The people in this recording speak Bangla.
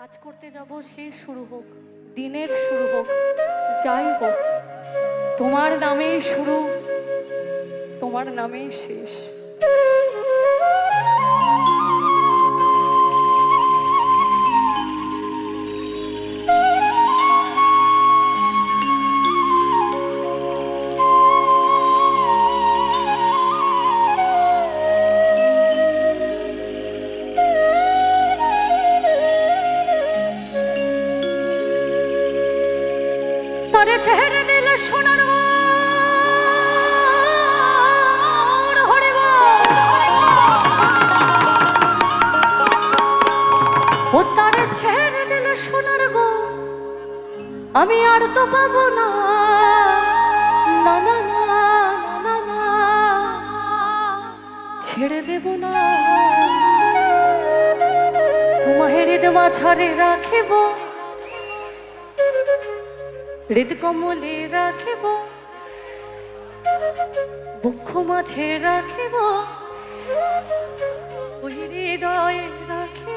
কাজ করতে যাব, সেই শুরু হোক, দিনের শুরু হোক, যাই হোক, তোমার নামেই শুরু, তোমার নামেই শেষ। তারে ছেড়ে দিল সোনার ও, তারে ছেড়ে দিল সোনার গো, আমি আর তো পাবো না, না না না না না, ছেড়ে দেব না। তোমায় হৃদ মাঝারে রাখিব, হৃদ কমলে রাখিব, বক্ষ মাঝে রাখিব, ওই হৃদয়ে রাখিব।